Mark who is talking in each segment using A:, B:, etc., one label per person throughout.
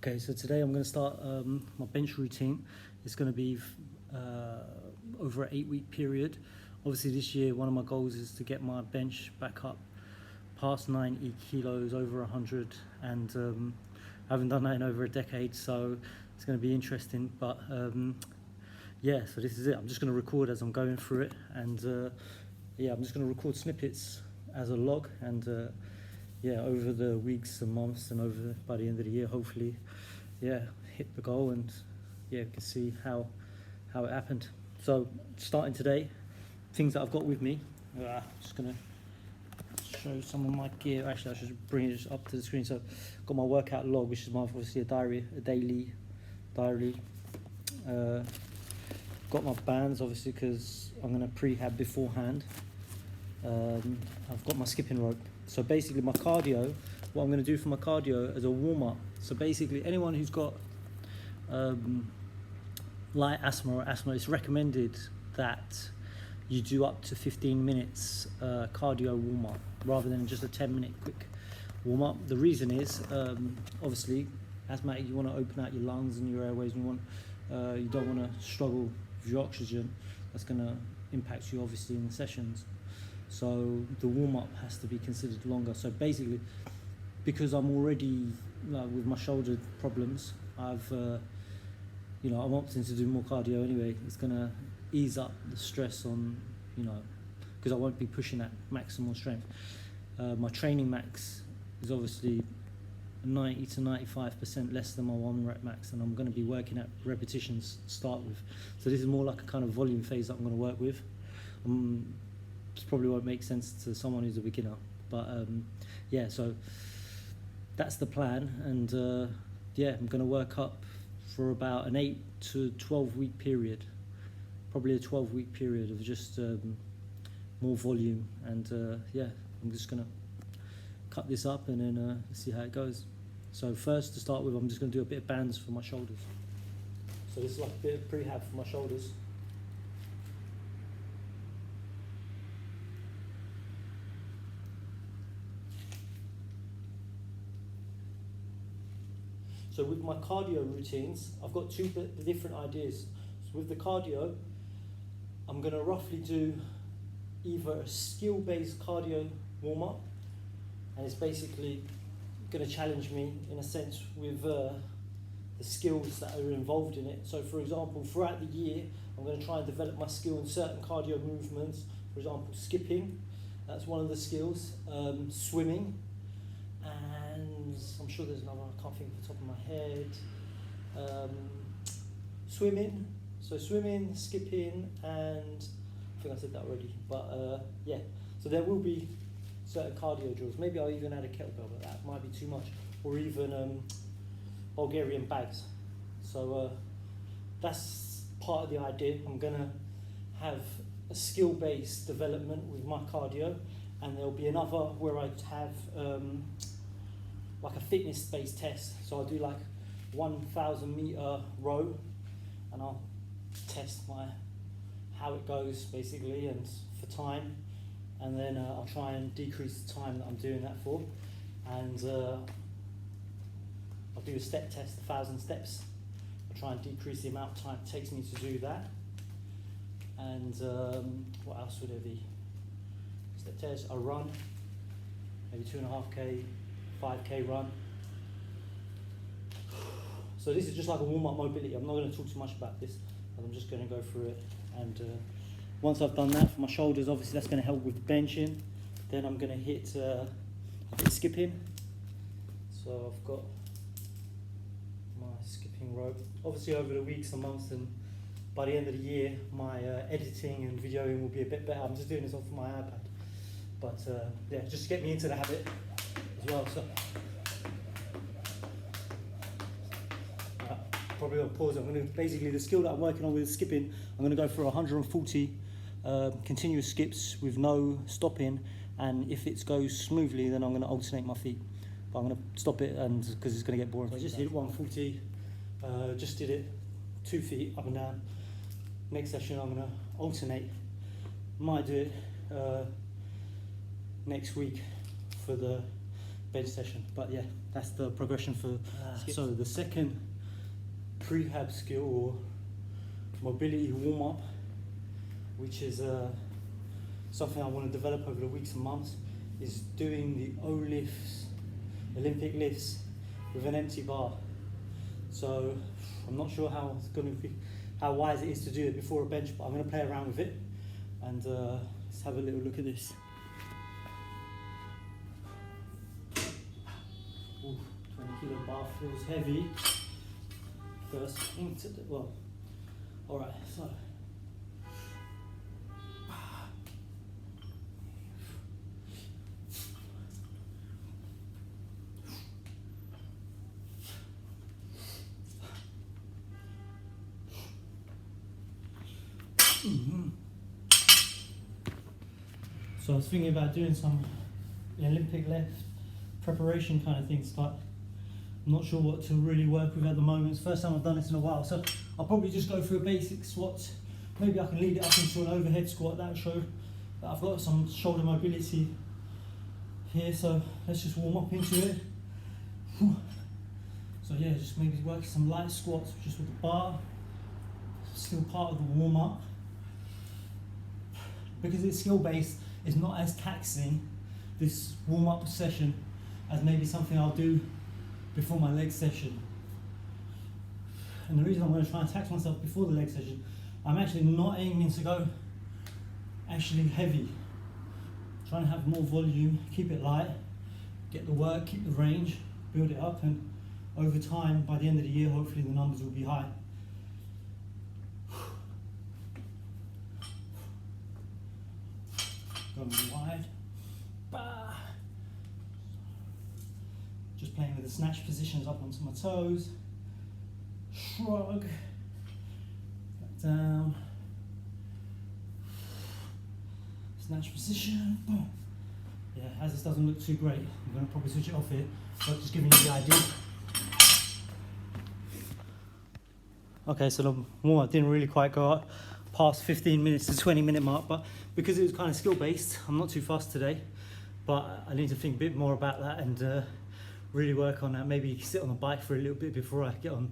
A: Okay, so today I'm going to start my bench routine. It's going to be over an 8-week period. Obviously this year one of my goals is to get my bench back up past 90 kilos, over 100, and I haven't done that in over a decade, so it's going to be interesting. But yeah, so this is it. I'm just going to record as I'm going through it, and yeah, I'm just going to record snippets as a log, and yeah, over the weeks and months and over by the end of the year, hopefully, yeah, hit the goal, and yeah, you can see how it happened. So starting today, things that I've got with me. Just gonna show some of my gear. Actually, I should bring it up to the screen. So I've got my workout log, which is obviously a daily diary. Got my bands, obviously, because I'm gonna prehab beforehand. I've got my skipping rope. So basically my cardio, what I'm going to do for my cardio as a warm-up. So basically anyone who's got light asthma or asthma, it's recommended that you do up to 15 minutes cardio warm-up rather than just a 10-minute quick warm-up. The reason is, obviously, asthmatic, you want to open out your lungs and your airways, and you don't want to struggle with your oxygen. That's going to impact you obviously in the sessions. So the warm-up has to be considered longer. So basically, because I'm already with my shoulder problems, I'm opting to do more cardio anyway. It's gonna ease up the stress on, because I won't be pushing at maximal strength. My training max is obviously 90 to 95% less than my 1 rep max, and I'm going to be working at repetitions to start with. So this is more like a kind of volume phase that I'm going to work with. It probably won't make sense to someone who's a beginner, but yeah, so that's the plan, and yeah, I'm going to work up for about an 8 to 12 week period, probably a 12-week period of just more volume, and yeah, I'm just going to cut this up and then see how it goes. So first, to start with, I'm just going to do a bit of bands for my shoulders. So this is like a bit of prehab for my shoulders. So with my cardio routines, I've got two different ideas. So with the cardio, I'm going to roughly do either a skill-based cardio warm-up, and it's basically going to challenge me in a sense with the skills that are involved in it. So for example, throughout the year, I'm going to try and develop my skill in certain cardio movements. For example, skipping, that's one of the skills, swimming, and I'm sure there's another, I can't think off the top of my head. Swimming, so swimming, skipping, and I think I said that already, but yeah, so there will be certain cardio drills. Maybe I'll even add a kettlebell, but that might be too much, or even Bulgarian bags. So that's part of the idea. I'm gonna have a skill-based development with my cardio, and there'll be another where I have like a fitness-based test. So I'll do like 1,000 meter row, and I'll test how it goes basically, and for time, and then I'll try and decrease the time that I'm doing that for, and I'll do a step test, 1,000 steps. I'll try and decrease the amount of time it takes me to do that. And what else would there be? Step test, a run, maybe 2.5k, 5k run. So this is just like a warm-up mobility. I'm not going to talk too much about this, but I'm just going to go through it. And once I've done that for my shoulders, obviously that's going to help with benching. Then I'm going to hit a bit of skipping. So I've got my skipping rope. Obviously over the weeks and months, and by the end of the year, my editing and videoing will be a bit better. I'm just doing this off my iPad. But yeah, just to get me into the habit as well. So probably I'll pause. I'm going to basically, the skill that I'm working on with skipping, I'm going to go for 140 continuous skips with no stopping, and if it goes smoothly, then I'm going to alternate my feet. But I'm going to stop it, and because it's going to get boring. So I just did 140. Just did it 2 feet up and down. Next session I'm going to alternate. Might do it next week for the bench session. But yeah, that's the progression for so the second prehab skill or mobility warm-up, which is something I want to develop over the weeks and months, is doing the O lifts, Olympic lifts, with an empty bar. So I'm not sure how it's going to be, how wise it is to do it before a bench, but I'm going to play around with it, and let's have a little look at this. Ooh, 20 kilo bar feels heavy. First into the, well, all right, so. So I was thinking about doing some Olympic left preparation kind of things, but I'm not sure what to really work with at the moment. It's the first time I've done this in a while, so I'll probably just go through a basic squat. Maybe I can lead it up into an overhead squat. That'll show that I've got some shoulder mobility here, so let's just warm up into it. So yeah, just maybe work some light squats just with the bar, still part of the warm up. Because it's skill based, it's not as taxing, this warm up session, as maybe something I'll do before my leg session. And the reason I'm going to try and tax myself before the leg session, I'm actually not aiming to go actually heavy. Trying to have more volume, keep it light, get the work, keep the range, build it up, and over time, by the end of the year, hopefully the numbers will be high. Going wide. Bah. Just playing with the snatch positions up onto my toes. Shrug. Back down. Snatch position. Boom. Yeah, as this doesn't look too great, I'm going to probably switch it off here, but just giving you the idea. Okay, so the warm-up didn't really quite go up past 15 minutes to 20-minute mark, but because it was kind of skill-based, I'm not too fussed today, but I need to think a bit more about that and really work on that. Maybe sit on the bike for a little bit before I get on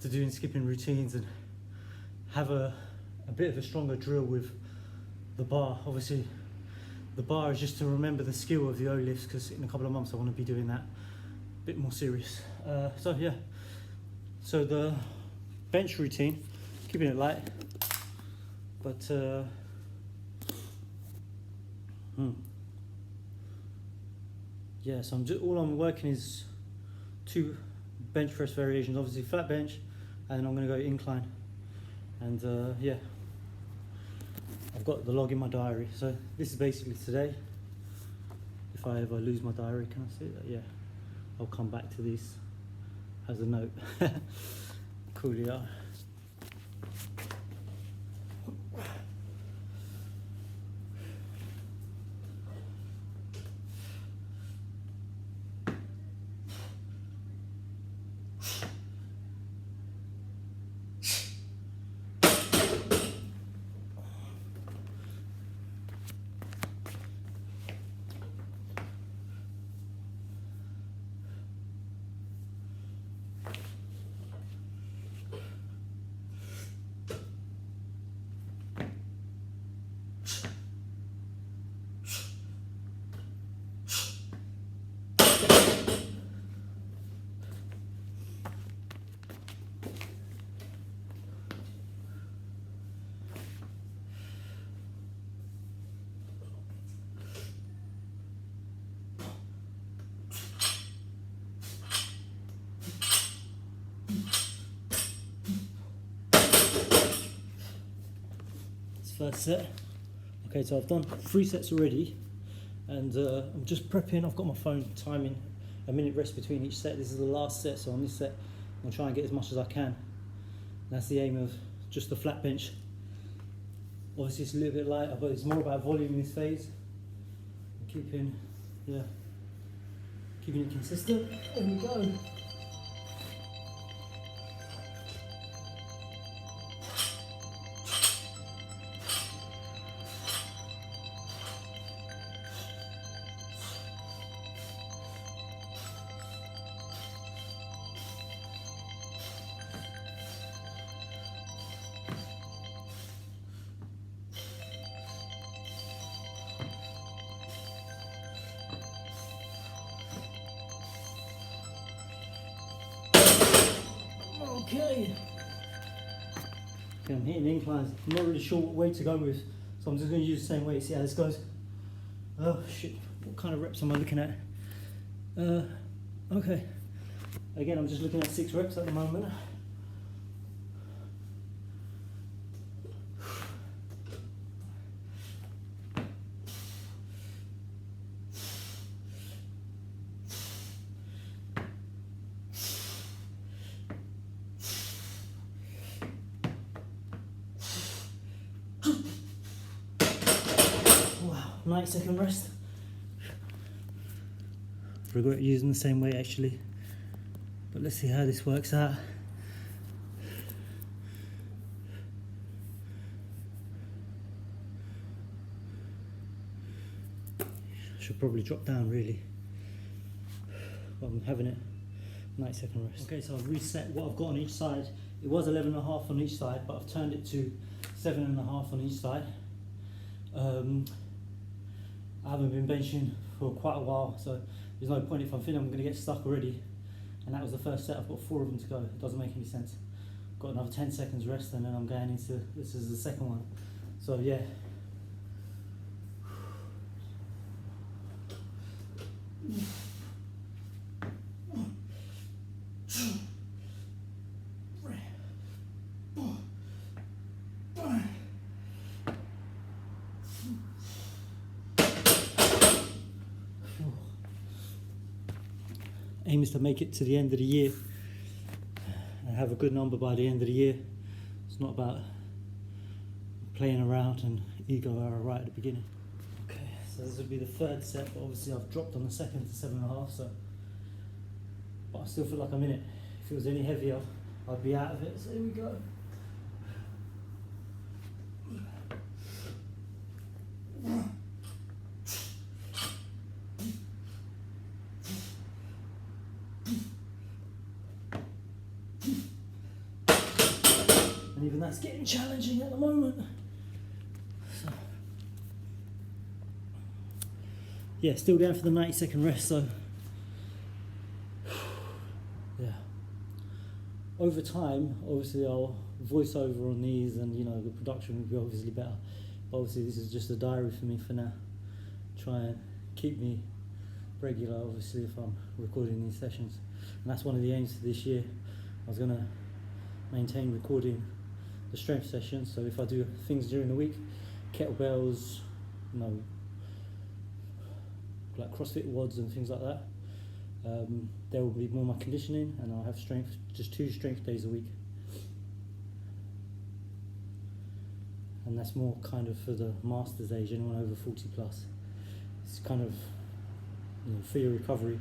A: to doing skipping routines and have a bit of a stronger drill with the bar. Obviously, the bar is just to remember the skill of the O lifts, because in a couple of months I want to be doing that a bit more serious. So yeah, so the bench routine, keeping it light, but yeah, so all I'm working is 2 bench press variations, obviously flat bench, and then I'm going to go incline. And yeah, I've got the log in my diary, so this is basically today. If I ever lose my diary, can I see that? Yeah, I'll come back to these as a note. Coolio. First set. Okay, so I've done 3 sets already, and I'm just prepping. I've got my phone timing a minute rest between each set. This is the last set, so on this set I'm going to try and get as much as I can. And that's the aim of just the flat bench. Obviously it's a little bit lighter, but it's more about volume in this phase. Keeping it consistent. There we go. Okay. Okay, I'm hitting inclines. I'm not really sure what weight to go with, so I'm just going to use the same weight. See how this goes. Oh shit, what kind of reps am I looking at? Okay. Again, I'm just looking at 6 reps at the moment. Wow, 90-second rest. Regret using the same weight actually, but let's see how this works out. Should probably drop down really, but I'm having it. 90-second rest. Okay, so I've reset what I've got on each side. It was 11.5 on each side, but I've turned it to 7.5 on each side. I haven't been benching for quite a while, so there's no point if I'm feeling I'm going to get stuck already. And that was the first set. I've got 4 of them to go. It doesn't make any sense. Got another 10 seconds rest, and then I'm going into, this is the second one. So yeah. Aim is to make it to the end of the year and have a good number by the end of the year. It's not about playing around and ego right at the beginning. Okay, so this would be the 3rd set, but obviously I've dropped on the second to 7.5, so, but I still feel like I'm in it. If it was any heavier, I'd be out of it. So here we go. And even that's getting challenging at the moment. So, yeah, still going for the 90-second rest, so yeah. Over time, obviously I'll voice over on these and you know the production will be obviously better. But obviously this is just a diary for me for now. Try and keep me regular obviously if I'm recording these sessions. And that's one of the aims for this year. I was going to maintain recording the strength sessions, so if I do things during the week, kettlebells, you know, like CrossFit wads and things like that, there will be more my conditioning, and I'll have strength, just 2 strength days a week. And that's more kind of for the master's age, anyone over 40 plus. It's kind of, you know, for your recovery,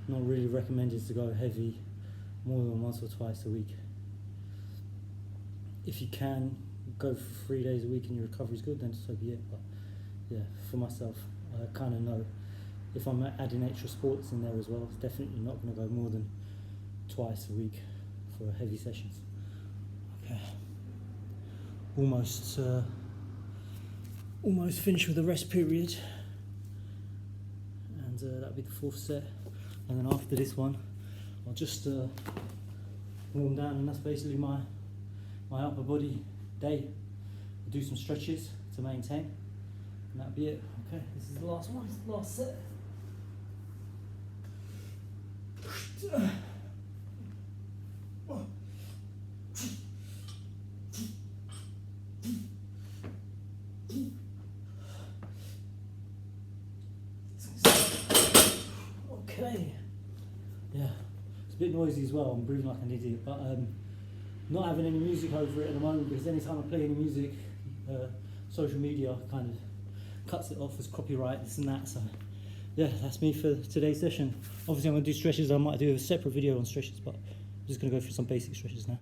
A: not really recommended to go heavy more than once or twice a week. If you can go for 3 days a week and your recovery is good, then so be it. But yeah, for myself, I kind of know if I'm adding extra sports in there as well, it's definitely not going to go more than twice a week for heavy sessions. Okay, almost finished with the rest period, and that'll be the 4th set. And then after this one, I'll just warm down, and that's basically my upper body day. I'll do some stretches to maintain, and that'll be it. Okay, this is the last one, last set. Okay, yeah, it's a bit noisy as well. I'm breathing like an idiot, but not having any music over it at the moment, because anytime I play any music, social media kind of cuts it off as copyright, this and that. So yeah, that's me for today's session. Obviously I'm going to do stretches. I might do a separate video on stretches, but I'm just going to go through some basic stretches now.